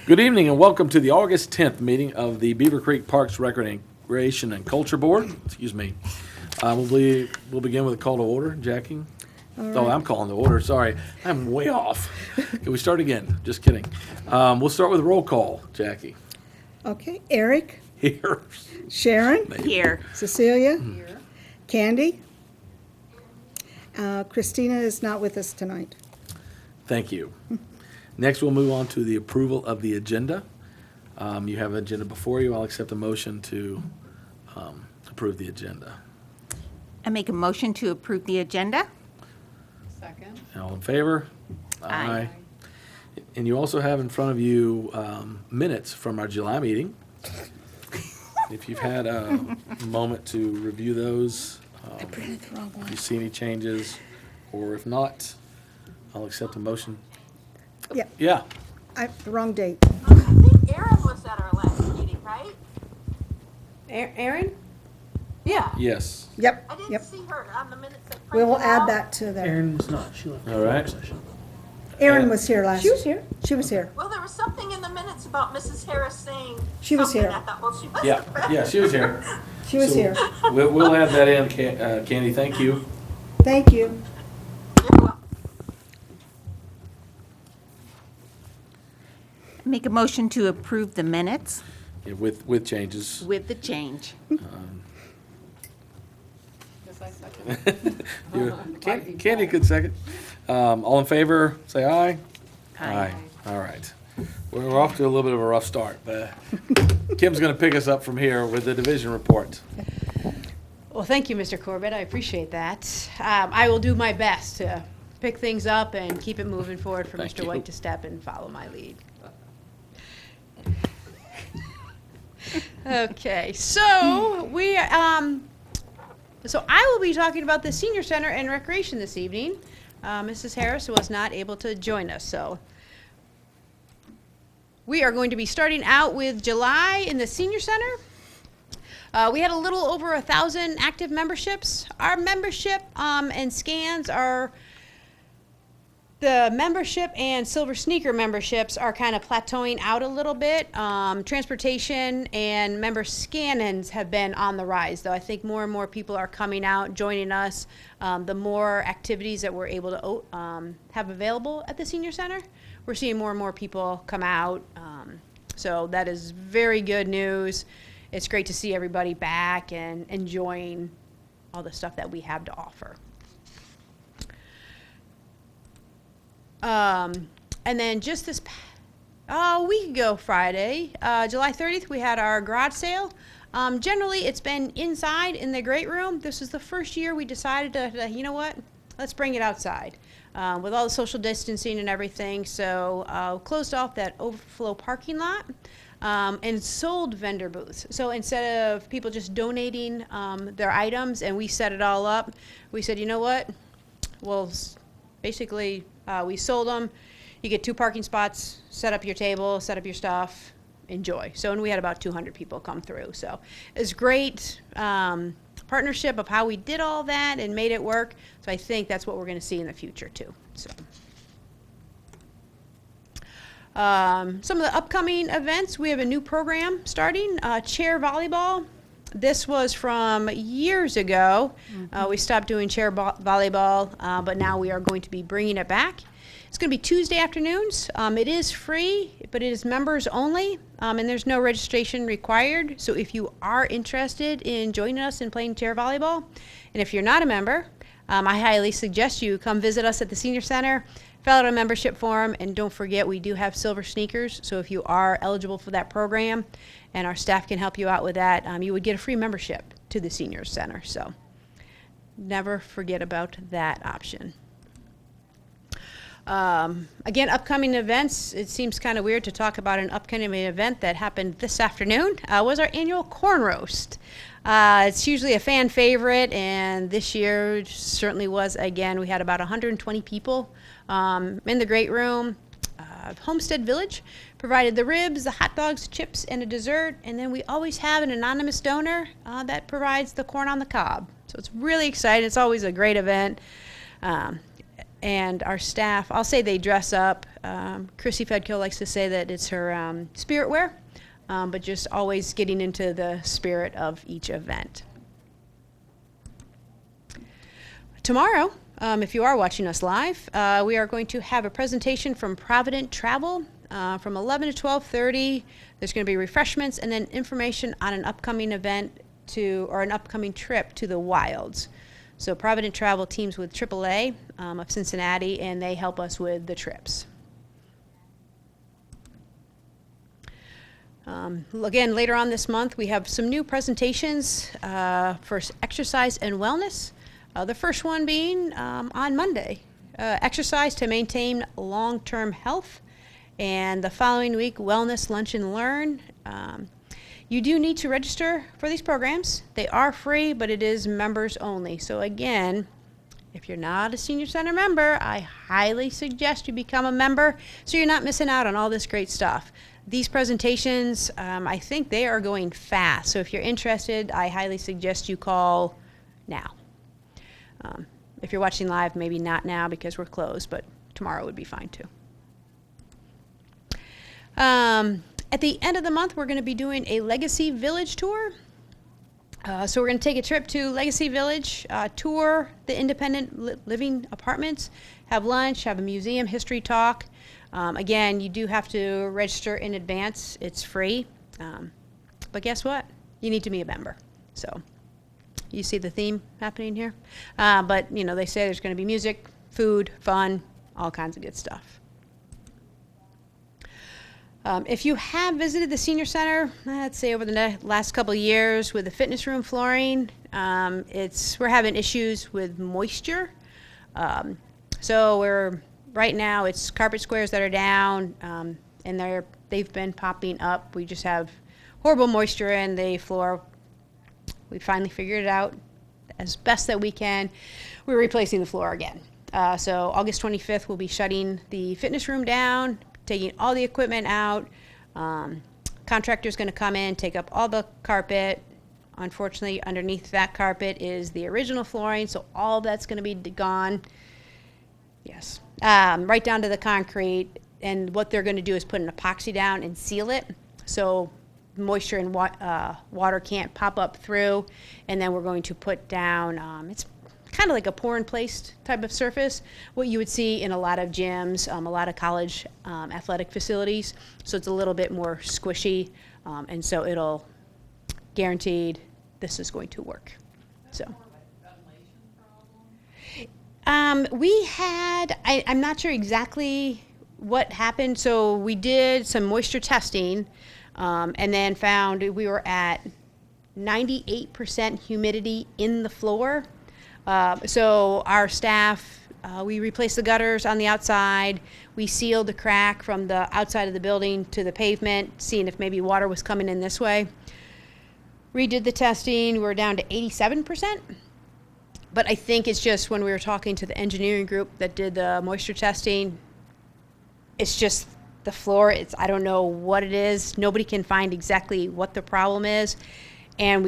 Good evening and welcome to the August 10th meeting of the Beavercreek Parks Recreation and Culture Board. Excuse me. We'll begin with a call to order. Jackie? Oh, I'm calling the order. Sorry. I'm way off. Can we start again? Just kidding. We'll start with a roll call. Jackie? Okay. Eric? Here. Sharon? Here. Cecilia? Here. Candy? Christina is not with us tonight. Thank you. Next, we'll move on to the approval of the agenda. You have an agenda before you. I'll accept a motion to approve the agenda. I make a motion to approve the agenda. Second. All in favor? Aye. And you also have in front of you minutes from our July meeting. If you've had a moment to review those, I printed the wrong if one. you see any changes, or if not, I'll accept a motion. Yeah, Yeah, the wrong date. I think Erin was at our last meeting, right? Erin? Yeah. yes. Yep, I didn't yep. see her on the minutes that We will printed add out. that to there. Erin was not. She left. All right. Session. Erin was here last. She was here. She was here. Well, there was something in the minutes about Mrs. Harris saying She was something. here. I thought, well, she was. Yeah, she was here. She was So here. We'll add that in, Candy, thank you. Thank you. You're welcome. Make a motion to approve the minutes Yeah, with changes. with the change. Yes, I second. Candy could second. All in favor, say aye. Aye. All right. We're off to a little bit of a rough start, but Kim's going to pick us up from here with the division report. Well, thank you, Mr. Corbett. I appreciate that. I will do my best to pick things up and keep it moving forward for Thank Mr. you. White to step and follow my lead. Okay, so so I will be talking about the Senior Center and Recreation this evening. Mrs. Harris was not able to join us, so we are going to be starting out with July in the Senior Center. We had a little over 1,000 active memberships. Our membership and scans are, the membership and Silver Sneaker memberships are kind of plateauing out a little bit. Transportation and member scan-ins have been on the rise, though. I think more and more people are coming out, joining us. The more activities that we're able to have available at the Senior Center, we're seeing more and more people come out. So that is very good news. It's great to see everybody back and enjoying all the stuff that we have to offer. And then just this week ago Friday, July 30th, we had our garage sale. Generally, it's been inside in the great room. This is the first year we decided to you know what, let's bring it outside. With all the social distancing and everything, so closed off that overflow parking lot and sold vendor booths. So instead of people just donating their items and we set it all up, we said, you know what, well, basically, we sold them. You get 2 parking spots, set up your table, set up your stuff, enjoy. So, and we had about 200 people come through. So it's great partnership of how we did all that and made it work. So I think that's what we're going to see in the future too. So some of the upcoming events, we have a new program starting, chair volleyball. This was from years ago. We stopped doing chair volleyball, but now we are going to be bringing it back. It's going to be Tuesday afternoons. It is free, but it is members only, and there's no registration required. So if you are interested in joining us in playing chair volleyball, and if you're not a member, I highly suggest you come visit us at the Senior Center, fill out a membership form, and don't forget we do have silver sneakers. So if you are eligible for that program, and our staff can help you out with that, you would get a free membership to the Senior Center. So never forget about that option. Again, upcoming events. It seems kind of weird to talk about an upcoming event that happened this afternoon. Was our annual corn roast. It's usually a fan favorite, and this year certainly was again. We had about 120 people in the great room. Homestead Village provided the ribs, the hot dogs, chips, and a dessert, and then we always have an anonymous donor that provides the corn on the cob. So it's really exciting. It's always a great event. And our staff, I'll say they dress up. Chrissy Fedko likes to say that it's her spirit wear, but just always getting into the spirit of each event. Tomorrow, if you are watching us live, we are going to have a presentation from Provident Travel from 11 to 12:30. There's going to be refreshments and then information on an upcoming event or an upcoming trip to the Wilds. So Provident Travel teams with AAA of Cincinnati, and they help us with the trips. Again, later on this month, we have some new presentations for exercise and wellness. The first one being on Monday, exercise to maintain long-term health, and the following week, wellness, lunch and learn. You do need to register for these programs. They are free, but it is members only. So again, if you're not a senior center member, I highly suggest you become a member so you're not missing out on all this great stuff. These presentations, I think they are going fast. So if you're interested, I highly suggest you call now. If you're watching live, maybe not now because we're closed, but tomorrow would be fine too. At the end of the month, we're going to be doing a Legacy Village tour. So we're going to take a trip to Legacy Village, tour the independent living apartments, have lunch, have a museum history talk. Again, you do have to register in advance. It's free. But guess what? You need to be a member. So you see the theme happening here. But, you know, they say there's going to be music, food, fun, all kinds of good stuff. If you have visited the senior center, let's say over the last couple of years with the fitness room flooring, we're having issues with moisture. So right now it's carpet squares that are down, and they've been popping up. We just have horrible moisture in the floor. We finally figured it out as best that we can. We're replacing the floor again. So August 25th, we'll be shutting the fitness room down, taking all the equipment out. Contractor's going to come in, take up all the carpet. Unfortunately, underneath that carpet is the original flooring, so all that's going to be gone. Yes. Right down to the concrete. And what they're going to do is put an epoxy down and seal it, so moisture and water can't pop up through. And then we're going to put down, it's kind of like a pour-in-place type of surface, what you would see in a lot of gyms, a lot of college athletic facilities. So it's a little bit more squishy, and so it'll guaranteed this is going to work. So I'm not sure exactly what happened. So we did some moisture testing, and then found we were at 98% humidity in the floor. So our staff, we replaced the gutters on the outside. We sealed the crack from the outside of the building to the pavement, seeing if maybe water was coming in this way. Redid the testing. We're down to 87%. But I think it's just when we were talking to the engineering group that did the moisture testing, it's just the floor. I don't know what it is. Nobody can find exactly what the problem is. And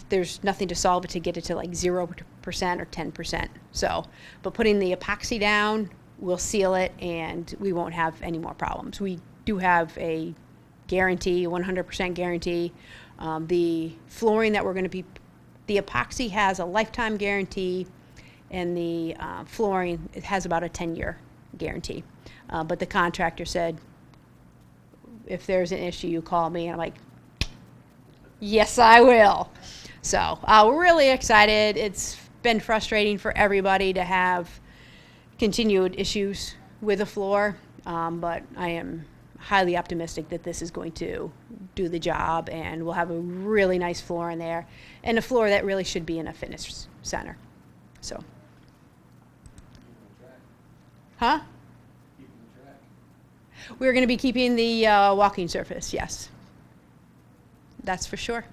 there's nothing to solve it to get it to like 0% or 10%. So, but putting the epoxy down, we'll seal it and we won't have any more problems. We do have a guarantee, 100% guarantee. The flooring that we're going to be, the epoxy has a lifetime guarantee, and the flooring, it has about a 10-year guarantee. But the contractor said, if there's an issue, you call me. And I'm like, yes, I will. So we're really excited. It's been frustrating for everybody to have continued issues with the floor, but I am highly optimistic that this is going to do the job, and we'll have a really nice floor in there, and a floor that really should be in a fitness center. So, huh? We're going to be keeping the walking surface, yes. That's for sure.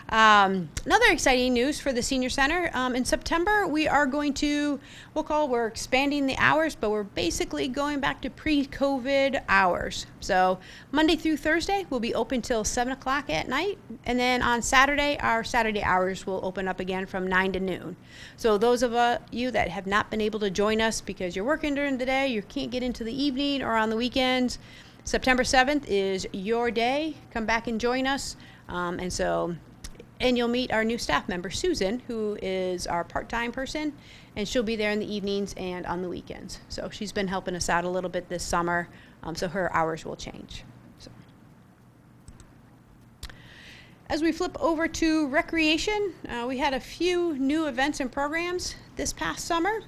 Another exciting news for the senior center. In September, we are going to, we're expanding the hours, but we're basically going back to pre-COVID hours. So Monday through Thursday, we'll be open till 7 o'clock at night. And then on Saturday, our Saturday hours will open up again from 9 to noon. So those of you that have not been able to join us because you're working during the day, you can't get into the evening or on the weekends, September 7th is your day. Come back and join us. And you'll meet our new staff member, Susan, who is our part-time person, and she'll be there in the evenings and on the weekends. So she's been helping us out a little bit this summer, so her hours will change. So. As we flip over to recreation, we had a few new events and programs this past summer.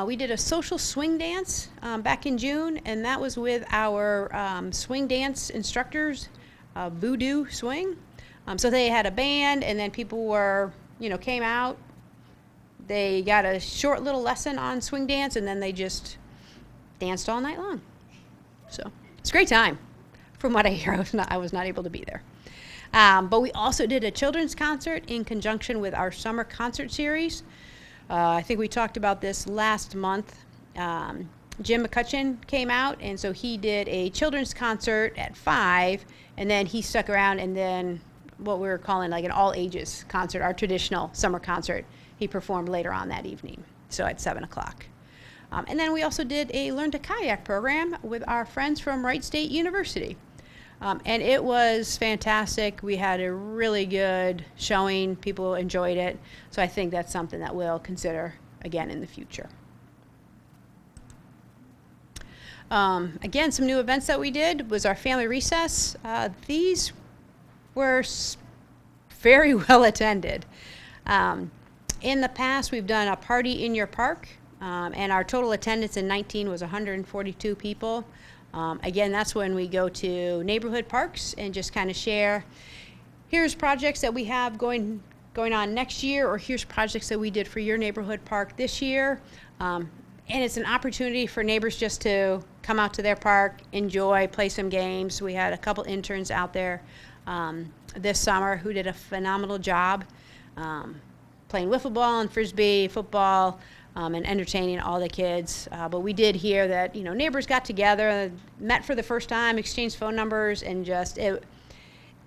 We did a social swing dance back in June, and that was with our swing dance instructors, Voodoo Swing. So they had a band, and then people came out. They got a short little lesson on swing dance, and then they just danced all night long. So it's a great time. From what I hear, I was not able to be there. But we also did a children's concert in conjunction with our summer concert series. I think we talked about this last month. Jim McCutcheon came out, and so he did a children's concert at 5, and then he stuck around, and then what we were calling like an all-ages concert, our traditional summer concert, he performed later on that evening, so at 7 o'clock. And then we also did a Learn to Kayak program with our friends from Wright State University. And it was fantastic. We had a really good showing. People enjoyed it. So I think that's something that we'll consider again in the future. Again, some new events that we did was our family recess. These were very well attended. In the past, we've done a party in your park, and our total attendance in 19 was 142 people. Again, that's when we go to neighborhood parks and just kind of share, here's projects that we have going on next year, or here's projects that we did for your neighborhood park this year. And it's an opportunity for neighbors just to come out to their park, enjoy, play some games. We had a couple interns out there this summer who did a phenomenal job playing wiffle ball and frisbee, football, and entertaining all the kids. But we did hear that, neighbors got together, met for the first time, exchanged phone numbers, and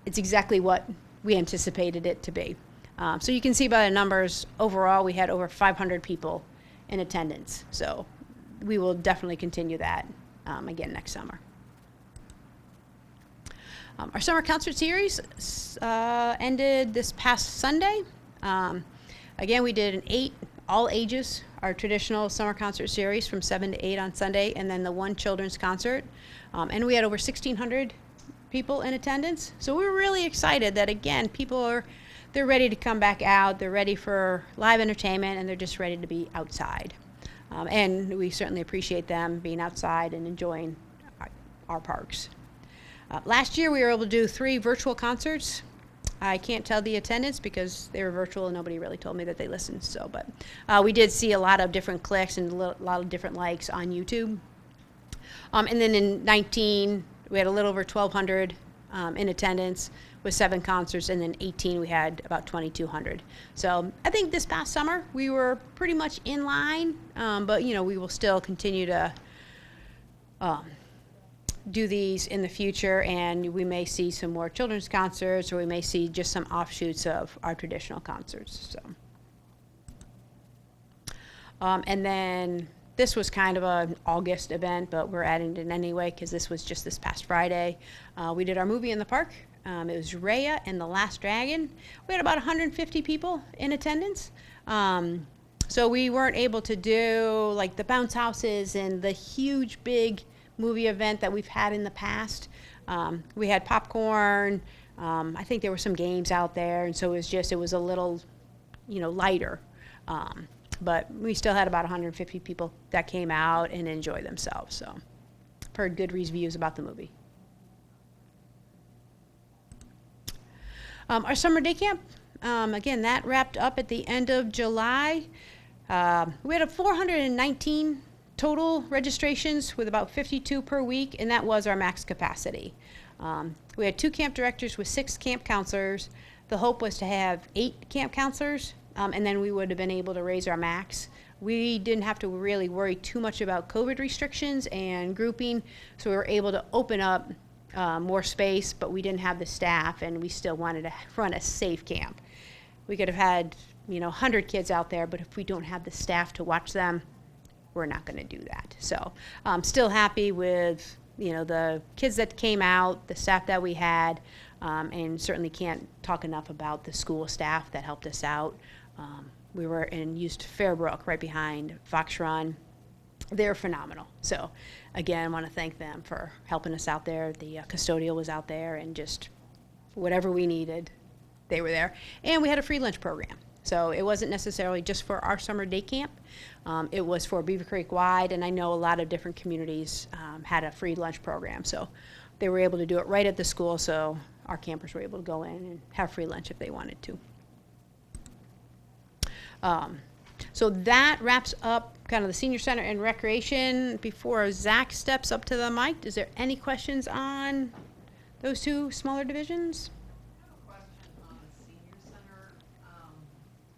it's exactly what we anticipated it to be. So you can see by the numbers, overall, we had over 500 people in attendance. So we will definitely continue that again next summer. Our summer concert series ended this past Sunday. Again, we did an 8 all ages, our traditional summer concert series from 7 to 8 on Sunday, and then the one children's concert. And we had over 1,600 people in attendance. So we were really excited that, again, they're ready to come back out. They're ready for live entertainment, and they're just ready to be outside. And we certainly appreciate them being outside and enjoying our parks. Last year, we were able to do 3 virtual concerts. I can't tell the attendance because they were virtual and nobody really told me that they listened. But we did see a lot of different clicks and a lot of different likes on YouTube. And then in 19, we had a little over 1,200 in attendance with 7 concerts, and then 18 we had about 2,200. So I think this past summer we were pretty much in line, but we will still continue to do these in the future, and we may see some more children's concerts, or we may see just some offshoots of our traditional concerts. And then this was kind of an August event, but we're adding it anyway because this was just this past Friday. We did our movie in the park. It was Raya and the Last Dragon. We had about 150 people in attendance. So we weren't able to do like the bounce houses and the huge big movie event that we've had in the past. We had popcorn. I think there were some games out there, and so it was a little, lighter. But we still had about 150 people that came out and enjoyed themselves. So I've heard good reviews about the movie. Our summer day camp, again, that wrapped up at the end of July. We had 419 total registrations with about 52 per week, and that was our max capacity. We had 2 camp directors with 6 camp counselors. The hope was to have 8 camp counselors, and then we would have been able to raise our max. We didn't have to really worry too much about COVID restrictions and grouping, so we were able to open up more space, but we didn't have the staff, and we still wanted to run a safe camp. We could have had, 100 kids out there, but if we don't have the staff to watch them, we're not going to do that. So I'm still happy with, the kids that came out, the staff that we had, and certainly can't talk enough about the school staff that helped us out. We were used Fairbrook right behind Fox Run. They're phenomenal. So again, I want to thank them for helping us out there. The custodial was out there, and just whatever we needed, they were there. And we had a free lunch program. So it wasn't necessarily just for our summer day camp. It was for Beavercreek wide, and I know a lot of different communities had a free lunch program. So they were able to do it right at the school, so our campers were able to go in and have free lunch if they wanted to. So that wraps up kind of the senior center and recreation. Before Zach steps up to the mic, is there any questions on those 2 smaller divisions? I have a question on the senior center.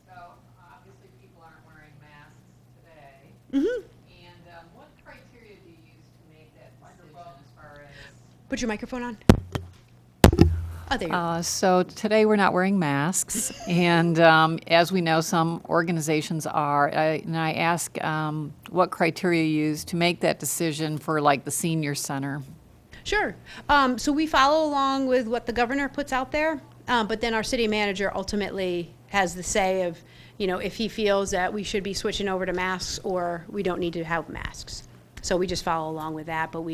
So obviously people aren't wearing masks today. Mm-hmm. And what criteria do you use to make that decision as far as? Put your microphone on. Oh, there you go. So today we're not wearing masks, and as we know, some organizations are. And I ask what criteria you use to make that decision for, like, the senior center. Sure. So we follow along with what the governor puts out there, but then our city manager ultimately has the say of, if he feels that we should be switching over to masks or we don't need to have masks. So we just follow along with that, but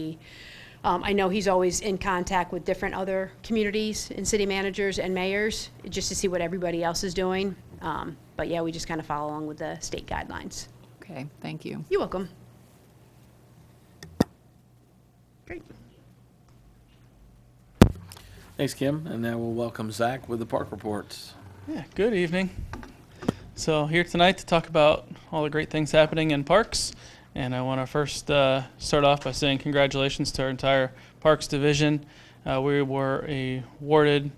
I know he's always in contact with different other communities and city managers and mayors just to see what everybody else is doing. But yeah, we just kind of follow along with the state guidelines. Okay, thank you. You're welcome. Great. Thanks, Kim. And now we'll welcome Zach with the park reports. Yeah, good evening. So here tonight to talk about all the great things happening in parks. And I want to first start off by saying congratulations to our entire Parks Division. We were awarded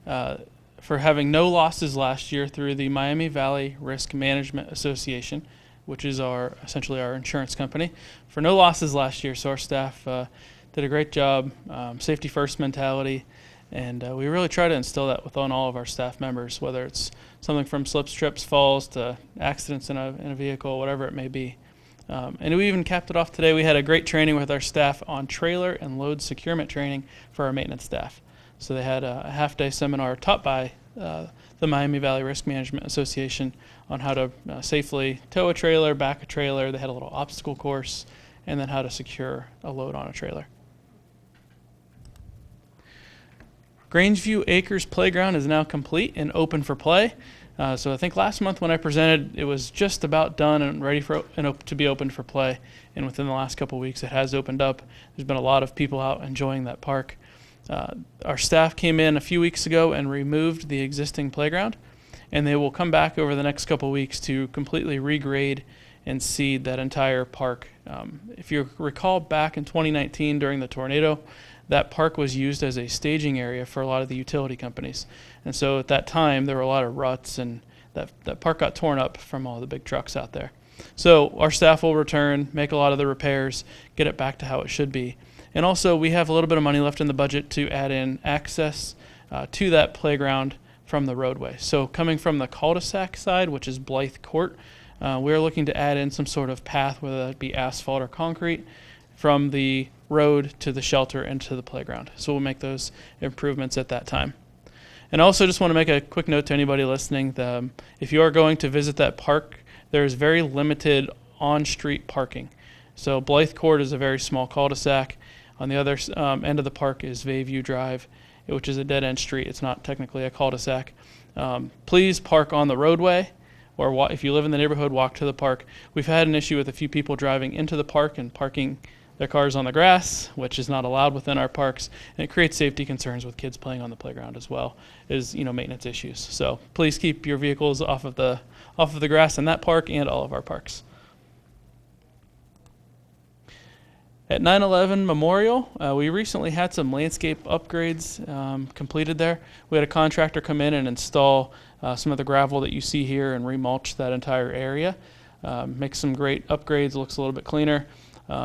for having no losses last year through the Miami Valley Risk Management Association, which is essentially our insurance company, for no losses last year. So our staff did a great job, safety first mentality, and we really try to instill that within all of our staff members, whether it's something from slips, trips, falls to accidents in a vehicle, whatever it may be. And we even capped it off today. We had a great training with our staff on trailer and load securement training for our maintenance staff. So they had a half-day seminar taught by the Miami Valley Risk Management Association on how to safely tow a trailer, back a trailer. They had a little obstacle course, and then how to secure a load on a trailer. Grangeview Acres Playground is now complete and open for play. So I think last month when I presented, it was just about done and ready to be opened for play. And within the last couple of weeks, it has opened up. There's been a lot of people out enjoying that park. Our staff came in a few weeks ago and removed the existing playground, and they will come back over the next couple of weeks to completely regrade and seed that entire park. If you recall back in 2019 during the tornado, that park was used as a staging area for a lot of the utility companies. And so at that time, there were a lot of ruts, and that park got torn up from all the big trucks out there. So our staff will return, make a lot of the repairs, get it back to how it should be. And also, we have a little bit of money left in the budget to add in access to that playground from the roadway. So coming from the cul-de-sac side, which is Blythe Court, we're looking to add in some sort of path, whether that be asphalt or concrete, from the road to the shelter and to the playground. So we'll make those improvements at that time. And I also just want to make a quick note to anybody listening. If you are going to visit that park, there's very limited on-street parking. So Blythe Court is a very small cul-de-sac. On the other end of the park is Bayview Drive, which is a dead-end street. It's not technically a cul-de-sac. Please park on the roadway, or if you live in the neighborhood, walk to the park. We've had an issue with a few people driving into the park and parking their cars on the grass, which is not allowed within our parks, and it creates safety concerns with kids playing on the playground as well as maintenance issues. So please keep your vehicles off of the grass in that park and all of our parks. At 9/11 Memorial, we recently had some landscape upgrades completed there. We had a contractor come in and install some of the gravel that you see here and remulch that entire area. Makes some great upgrades, looks a little bit cleaner,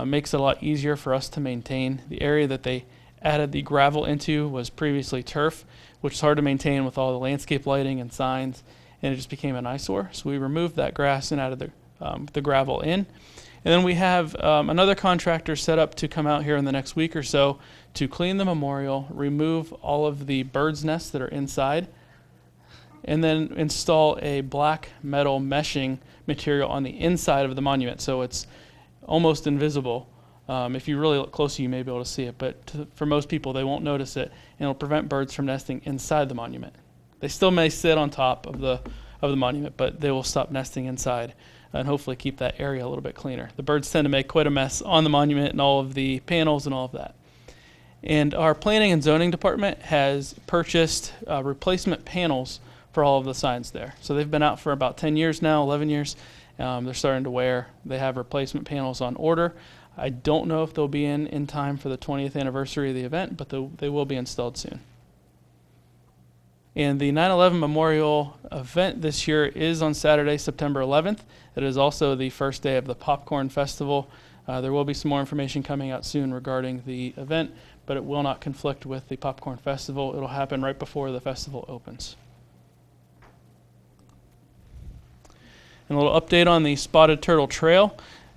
makes it a lot easier for us to maintain. The area that they added the gravel into was previously turf, which is hard to maintain with all the landscape lighting and signs, and it just became an eyesore. So we removed that grass and added the gravel in. And then we have another contractor set up to come out here in the next week or so to clean the memorial, remove all of the birds' nests that are inside, and then install a black metal meshing material on the inside of the monument, so it's almost invisible. If you really look closely, you may be able to see it, but for most people, they won't notice it, and it'll prevent birds from nesting inside the monument. They still may sit on top of the monument, but they will stop nesting inside and hopefully keep that area a little bit cleaner. The birds tend to make quite a mess on the monument and all of the panels and all of that. And our planning and zoning department has purchased replacement panels for all of the signs there. So they've been out for about 10 years now, 11 years. They're starting to wear. They have replacement panels on order. I don't know if they'll be in time for the 20th anniversary of the event, but they will be installed soon. And the 9/11 Memorial event this year is on Saturday, September 11th. It is also the first day of the Popcorn Festival. There will be some more information coming out soon regarding the event, but it will not conflict with the Popcorn Festival. It'll happen right before the festival opens. And a little update on the Spotted Turtle Trail.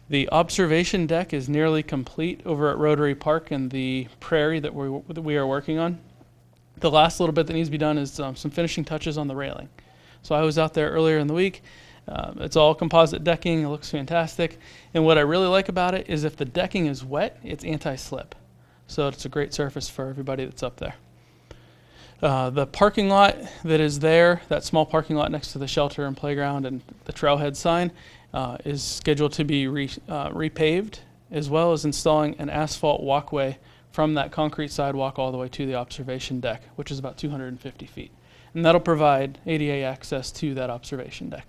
The observation deck is nearly complete over at Rotary Park and the prairie that we are working on. The last little bit that needs to be done is some finishing touches on the railing. So I was out there earlier in the week. It's all composite decking. It looks fantastic. And what I really like about it is if the decking is wet, it's anti-slip. So it's a great surface for everybody that's up there. The parking lot that is there, that small parking lot next to the shelter and playground and the trailhead sign, is scheduled to be repaved, as well as installing an asphalt walkway from that concrete sidewalk all the way to the observation deck, which is about 250 feet. And that'll provide ADA access to that observation deck.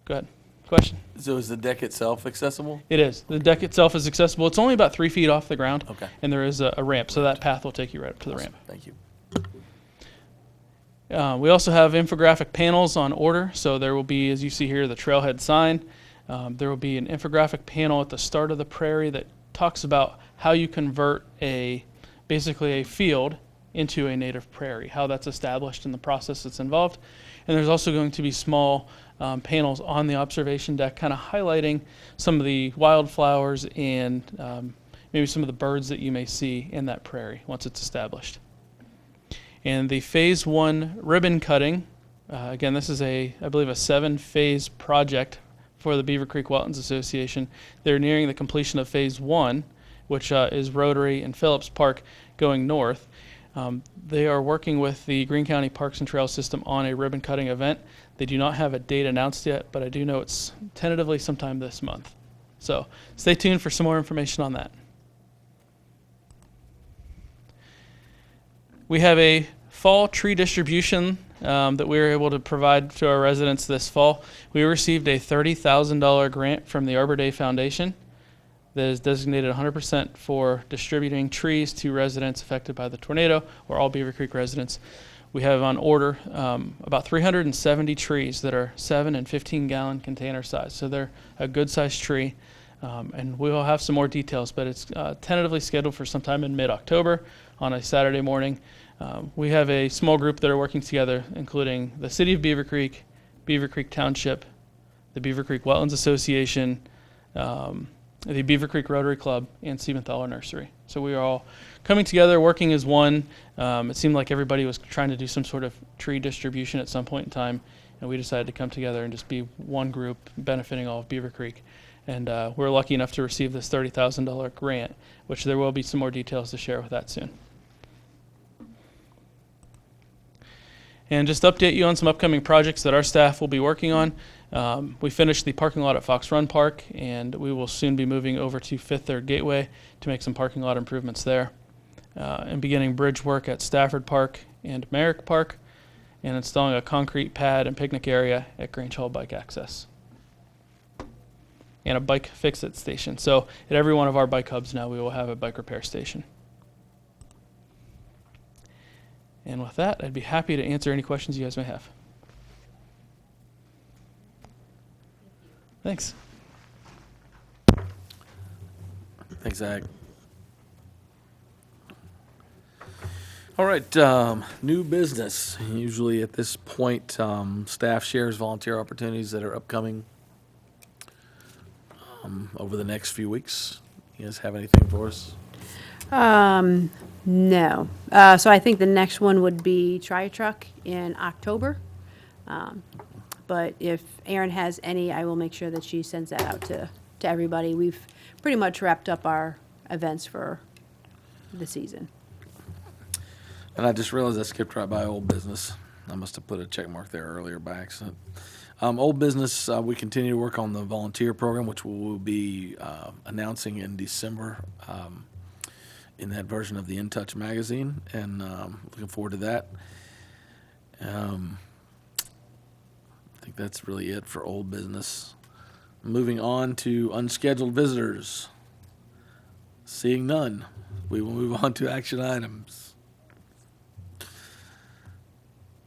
Go ahead. Question? So is the deck itself accessible? It is. The deck itself is accessible. It's only about 3 feet off the ground. Okay. And there is a ramp, so that path will take you right up to the Awesome. ramp. Thank you. We also have infographic panels on order. So there will be, as you see here, the trailhead sign. There will be an infographic panel at the start of the prairie that talks about how you convert basically a field into a native prairie, how that's established and the process that's involved. And there's also going to be small panels on the observation deck kind of highlighting some of the wildflowers and maybe some of the birds that you may see in that prairie once it's established. And the phase 1 ribbon cutting, again, this is I believe a 7-phase project for the Beavercreek Wetlands Association. They're nearing the completion of phase 1, which is Rotary and Phillips Park going north. They are working with the Greene County Parks and Trails System on a ribbon cutting event. They do not have a date announced yet, but I do know it's tentatively sometime this month. So stay tuned for some more information on that. We have a fall tree distribution that we were able to provide to our residents this fall. We received a $30,000 grant from the Arbor Day Foundation that is designated 100% for distributing trees to residents affected by the tornado, or all Beavercreek residents. We have on order about 370 trees that are 7 and 15-gallon container size. So they're a good-sized tree. And we will have some more details, but it's tentatively scheduled for sometime in mid-October on a Saturday morning. We have a small group that are working together, including the City of Beavercreek, Beavercreek Township, the Beavercreek Wetlands Association, the Beavercreek Rotary Club, and Siebenthaler Nursery. So we are all coming together, working as one. It seemed like everybody was trying to do some sort of tree distribution at some point in time, and we decided to come together and just be one group benefiting all of Beavercreek. And we're lucky enough to receive this $30,000 grant, which there will be some more details to share with that soon. And just to update you on some upcoming projects that our staff will be working on. We finished the parking lot at Fox Run Park, and we will soon be moving over to Fifth Third Gateway to make some parking lot improvements there. And beginning bridge work at Stafford Park and Merrick Park, and installing a concrete pad and picnic area at Grange Hall Bike Access. and a bike fix-it station. So at every one of our bike hubs now, we will have a bike repair station. And with that, I'd be happy to answer any questions you guys may have. Thanks. Thanks, Zach. All right, new business. Usually at this point, staff shares volunteer opportunities that are upcoming over the next few weeks. You guys have anything for us? No. So I think the next one would be Try a Truck in October. But if Erin has any, I will make sure that she sends that out to everybody. We've pretty much wrapped up our events for the season. And I just realized I skipped right by old business. I must have put a check mark there earlier by accident. Old business, we continue to work on the volunteer program, which we will be announcing in December in that version of the In Touch magazine, and looking forward to that. I think that's really it for old business. Moving on to unscheduled visitors. Seeing none, we will move on to action items.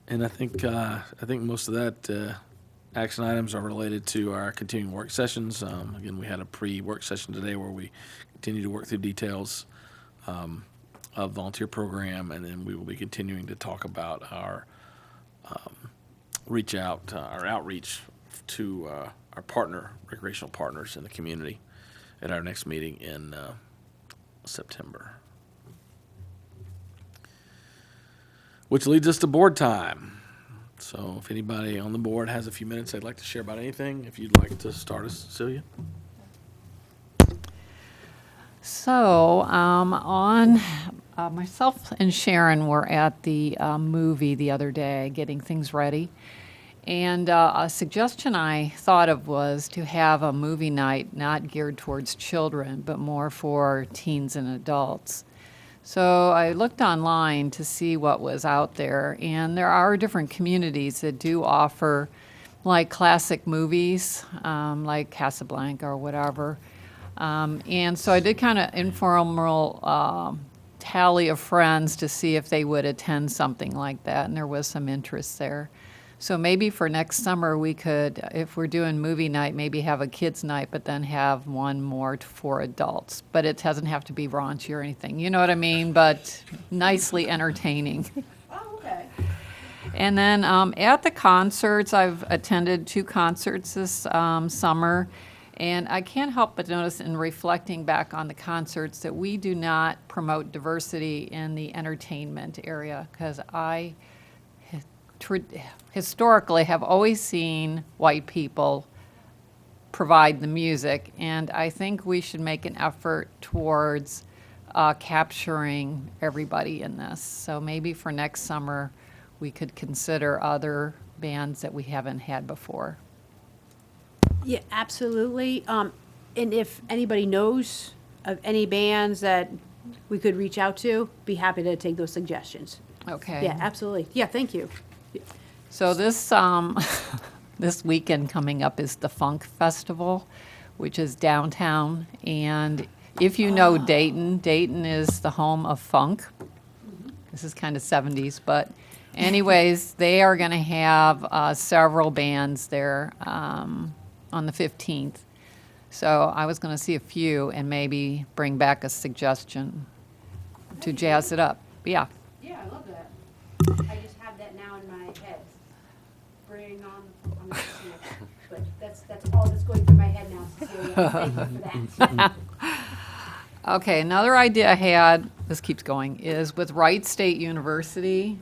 And I think most of that action items are related to our continuing work sessions. Again, we had a pre-work session today where we continue to work through details of volunteer program, and then we will be continuing to talk about our outreach to our recreational partners in the community at our next meeting in September. Which leads us to board time. So if anybody on the board has a few minutes they'd like to share about anything, if you'd like to start us, Celia. So, myself and Sharon were at the movie the other day, getting things ready. And a suggestion I thought of was to have a movie night not geared towards children, but more for teens and adults. So I looked online to see what was out there, and there are different communities that do offer like classic movies, like Casablanca or whatever. And so I did kind of informal tally of friends to see if they would attend something like that, and there was some interest there. So maybe for next summer we could, if we're doing movie night, maybe have a kids' night, but then have one more for adults. But it doesn't have to be raunchy or anything, you know what I mean? But nicely entertaining. Oh, okay. And then at the concerts, I've attended 2 concerts this summer. And I can't help but notice in reflecting back on the concerts that we do not promote diversity in the entertainment area, because I historically have always seen white people provide the music, and I think we should make an effort towards capturing everybody in this. So maybe for next summer we could consider other bands that we haven't had before. Yeah, absolutely. And if anybody knows of any bands that we could reach out to, be happy to take those suggestions. Okay. Yeah, absolutely. Yeah, thank you. So this this weekend coming up is the Funk Festival, which is downtown. And if you know Dayton, Dayton is the home of funk. This is kind of 70s, but anyways, they are going to have several bands there on the 15th. So I was going to see a few and maybe bring back a suggestion to jazz it up. Yeah. Yeah, I love that. I just have that now in my head. Bring on the but that's all that's going through my head now, Cecilia. Thank you for that. Okay, another idea I had, this keeps going, is with Wright State University.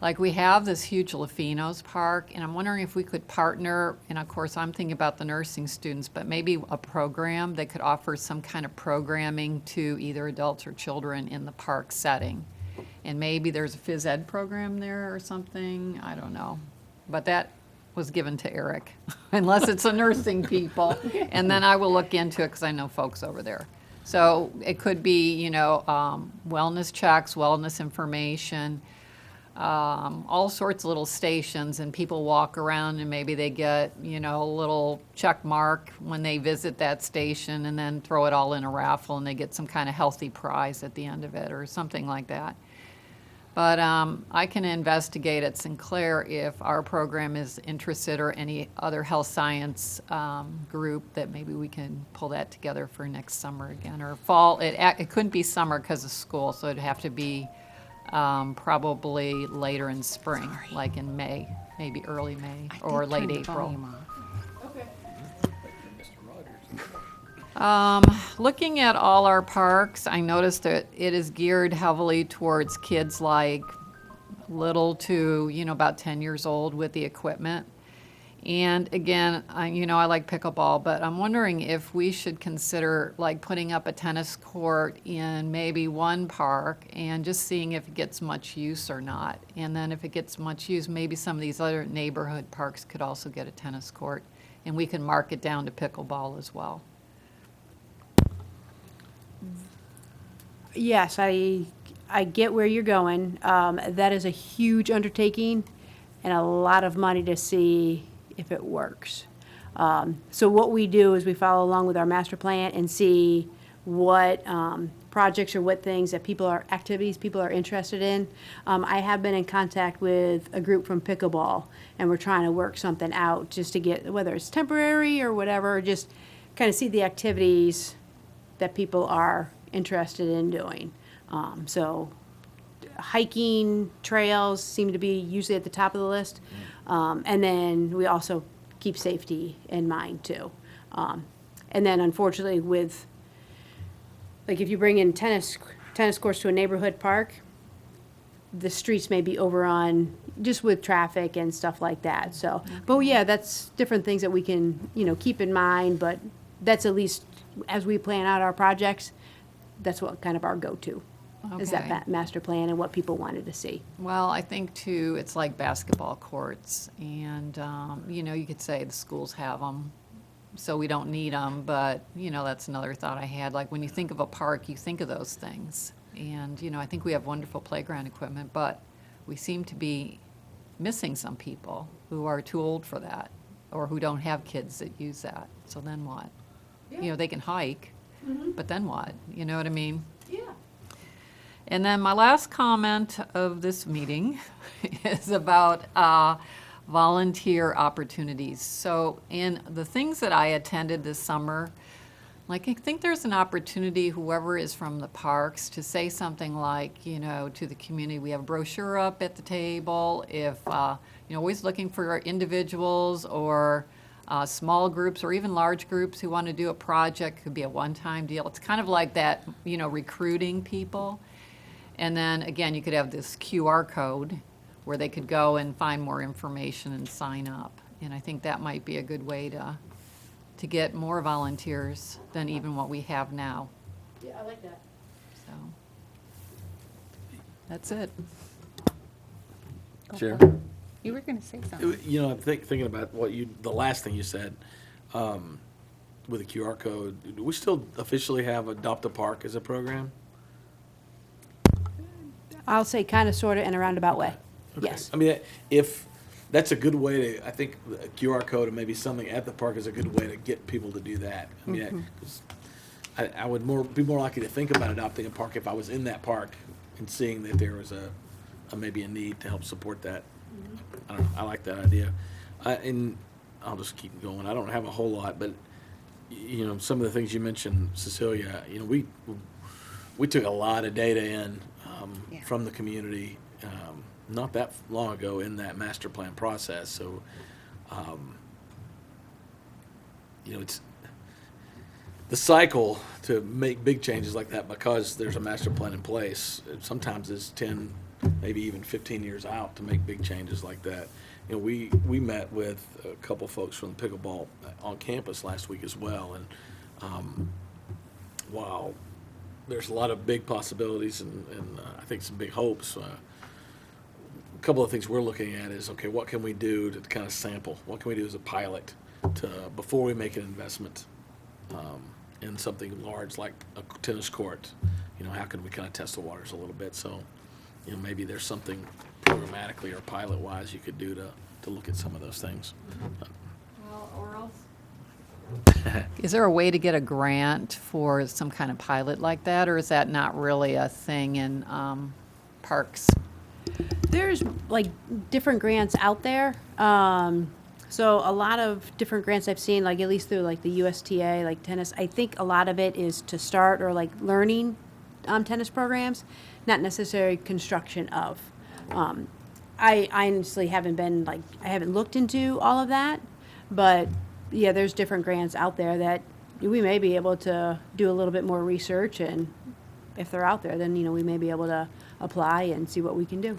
Like, we have this huge Lafinos Park, and I'm wondering if we could partner, and of course I'm thinking about the nursing students, but maybe a program that could offer some kind of programming to either adults or children in the park setting. And maybe there's a phys ed program there or something, I don't know. But that was given to Eric, unless it's a nursing people. And then I will look into it because I know folks over there. So it could be, wellness checks, wellness information. all sorts of little stations, and people walk around and maybe they get, a little check mark when they visit that station, and then throw it all in a raffle and they get some kind of healthy prize at the end of it or something like that. But I can investigate at Sinclair if our program is interested, or any other health science group, that maybe we can pull that together for next summer again, or fall. It couldn't be summer because of school, so it'd have to be probably later in spring, like in May, maybe early May or late April. Looking at all our parks, I noticed that it is geared heavily towards kids like little to, about 10 years old with the equipment. And again, I like pickleball, but I'm wondering if we should consider like putting up a tennis court in maybe one park and just seeing if it gets much use or not. And then if it gets much use, maybe some of these other neighborhood parks could also get a tennis court, and we can mark it down to pickleball as well. Yes, I get where you're going. That is a huge undertaking and a lot of money to see if it works. So what we do is we follow along with our master plan and see what projects or what things that activities people are interested in. I have been in contact with a group from pickleball, and we're trying to work something out just to get, whether it's temporary or whatever, just kind of see the activities that people are interested in doing. So hiking, trails seem to be usually at the top of the list. And then we also keep safety in mind too. And then unfortunately if you bring in tennis courts to a neighborhood park, the streets may be overrun just with traffic and stuff like that. So, but yeah, that's different things that we can, keep in mind, but that's at least as we plan out our projects, that's what kind of our go-to is Okay. that master plan and what people wanted to see. Well, I think too, it's like basketball courts, and you could say the schools have them, so we don't need them. But that's another thought I had. Like when you think of a park, you think of those things, and I think we have wonderful playground equipment, but we seem to be missing some people who are too old for that, or who don't have kids that use that. So then what? They can hike, but then what? You know what I mean? Yeah. And then my last comment of this meeting is about volunteer opportunities. So in the things that I attended this summer, I think there's an opportunity, whoever is from the parks, to say something like, to the community, we have a brochure up at the table. If, always looking for individuals or small groups or even large groups who want to do a project. Could be a one-time deal. It's kind of like that, recruiting people. And then again, you could have this QR code where they could go and find more information and sign up. And I think that might be a good way to get more volunteers than even what we have now. Yeah, I like that. So that's it. Chair? You were going to say something. I'm thinking about the last thing you said, with the QR code. Do we still officially have Adopt a Park as a program? I'll say kind of, sort of, in a roundabout way. Okay. Yes. I mean, if that's a good way to, I think a QR code and maybe something at the park is a good way to get people to do that. I mean, 'cause I would be more likely to think about adopting a park if I was in that park and seeing that there was maybe a need to help support that. I don't know, I like that idea. And I'll just keep going. I don't have a whole lot, but some of the things you mentioned, Cecilia, we took a lot of data in from the community not that long ago in that master plan process. So, it's the cycle to make big changes like that because there's a master plan in place. It sometimes is 10, maybe even 15 years out to make big changes like that. We met with a couple folks from pickleball on campus last week as well, and wow, there's a lot of big possibilities and I think some big hopes. A couple of things we're looking at is, okay, what can we do to kind of sample? What can we do as a pilot before we make an investment in something large like a tennis court? How can we kind of test the waters a little bit? So, maybe there's something programmatically or pilot-wise you could do to look at some of those things. Well, or else, Is there a way to get a grant for some kind of pilot like that, or is that not really a thing in parks? There's like different grants out there. So a lot of different grants I've seen, like at least through like the USTA, like tennis. I think a lot of it is to start or like learning tennis programs, not necessarily construction of. I honestly haven't been like, I haven't looked into all of that, but yeah, there's different grants out there that we may be able to do a little bit more research, and if they're out there, then, you know, we may be able to apply and see what we can do.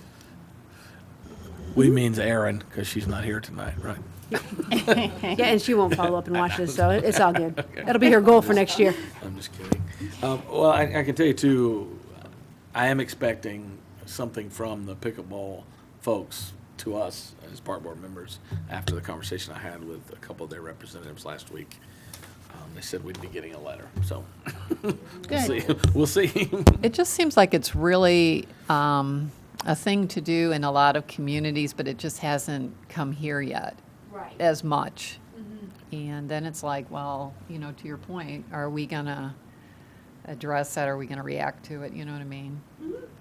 We means Erin, because she's not here tonight, right? Yeah, and she won't follow up and watch this, so it's all good. That'll be her goal for next year. I'm just kidding. Well, I can tell you too, I am expecting something from the pickleball folks to us as park board members after the conversation I had with a couple of their representatives last week. They said we'd be getting a letter, so we'll see. We'll see. It just seems like it's really a thing to do in a lot of communities, but it just hasn't come here yet as much. And then it's like, well, you know, to your point, are we going to address that? Are we going to react to it? You know what I mean?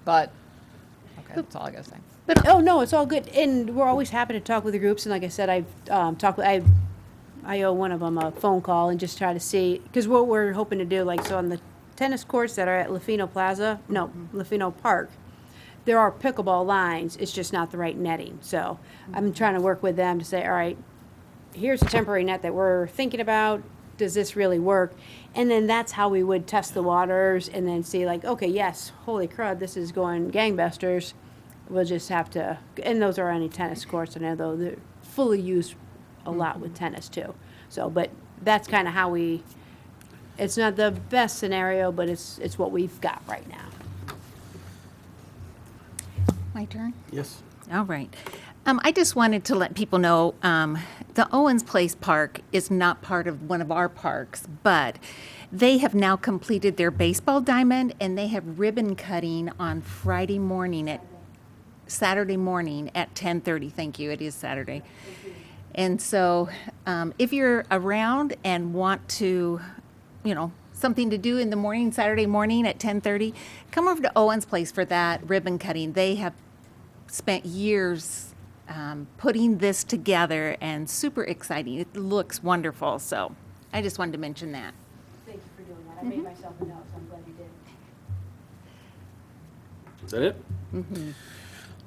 But, okay, that's all I got to say. But, oh, no, it's all good. And we're always happy to talk with the groups. And like I said, I've talked with, I owe one of them a phone call and just try to see, because what we're hoping to do, like, so on the tennis courts that are at Lafino Park, there are pickleball lines. It's just not the right netting. So I'm trying to work with them to say, all right, here's a temporary net that we're thinking about. Does this really work? And then that's how we would test the waters and then see, like, okay, yes, holy crud, this is going gangbusters. We'll just have to, and those are any tennis courts, and though they're fully used a lot with tennis too. So, but that's kind of how it's not the best scenario, but it's what we've got right now. My turn? Yes. All right. I just wanted to let people know the Owens Place Park is not part of one of our parks, but they have now completed their baseball diamond, and they have ribbon cutting on Saturday morning at 10:30. Thank you. It is Saturday. And so if you're around and want to, you know, something to do in the morning, Saturday morning at 10:30, come over to Owens Place for that ribbon cutting. They have spent years putting this together, and super exciting. It looks wonderful. So I just wanted to mention that. Thank you for doing that. I made myself a note, so I'm glad you did. Is that it? Mm-hmm.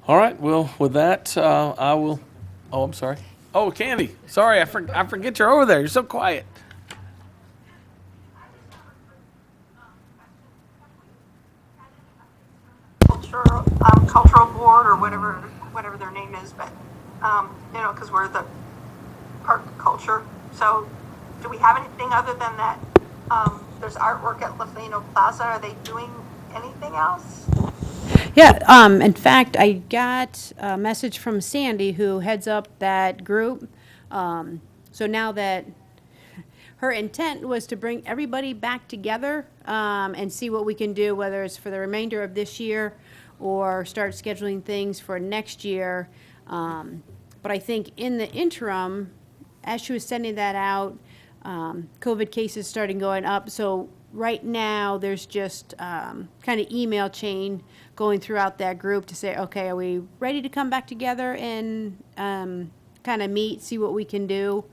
All right. Well, with that, I will. Oh, I'm sorry. Oh, Candy. Sorry, I forget you're over there. You're so quiet. Cultural board or whatever their name is, but you know, because we're the park culture. So, do we have anything other than that? There's artwork at Lafino Plaza. Are they doing anything else? Yeah, in fact, I got a message from Sandy, who heads up that group. So now that her intent was to bring everybody back together and see what we can do, whether it's for the remainder of this year or start scheduling things for next year. But I think in the interim, as she was sending that out, COVID cases started going up. So right now, there's just kind of email chain going throughout that group to say, okay, are we ready to come back together and kind of meet, see what we can do?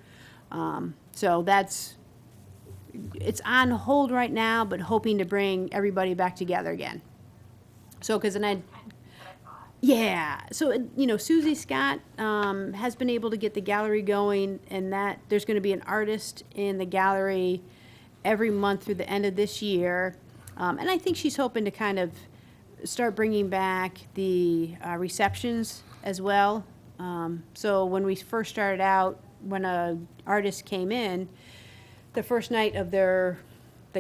So it's on hold right now, but hoping to bring everybody back together again. So, yeah, so, you know, Susie Scott has been able to get the gallery going, and that there's going to be an artist in the gallery every month through the end of this year. And I think she's hoping to kind of start bringing back the receptions as well. So when we first started out, when an artist came in, the first night of the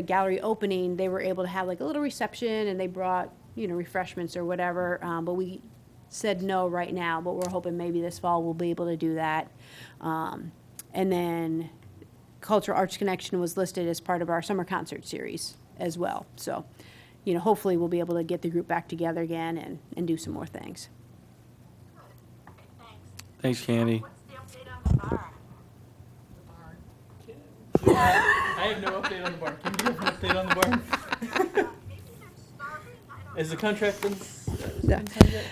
gallery opening, they were able to have like a little reception, and they brought, you know, refreshments or whatever. But we said no right now, but we're hoping maybe this fall we'll be able to do that. And then Cultural Arts Connection was listed as part of our summer concert series as well. So, you know, hopefully we'll be able to get the group back together again and do some more things. Thanks, Candy. What's the update on the barn? I have no update on the barn. Can you give an update on the barn? Maybe they're starving? I don't Is the contract been?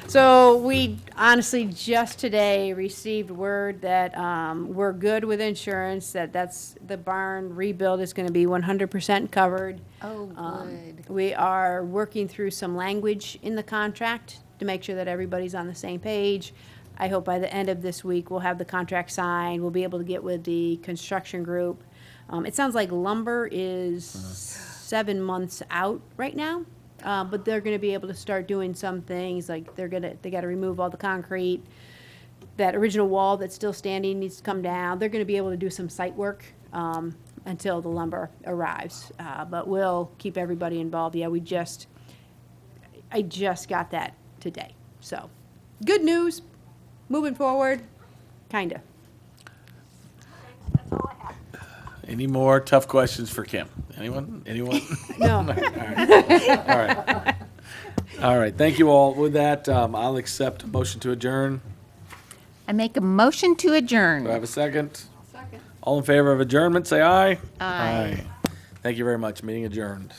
So we honestly just today received word that we're good with insurance, that's the barn rebuild is going to be 100% covered. Oh, good. We are working through some language in the contract to make sure that everybody's on the same page. I hope by the end of this week, we'll have the contract signed. We'll be able to get with the construction group. It sounds like lumber is 7 months out right now. But they're gonna be able to start doing some things, like they gotta remove all the concrete. That original wall that's still standing needs to come down. They're gonna be able to do some site work, until the lumber arrives. But we'll keep everybody involved. Yeah, I just got that today. So, good news, moving forward, kinda. That's all I have. Any more tough questions for Kim? Anyone? No. All right. All right. Thank you all. With that, I'll accept a motion to adjourn. I make a motion to adjourn. Do I have a second? Second. All in favor of adjournment, say aye. Aye. Thank you very much. Meeting adjourned.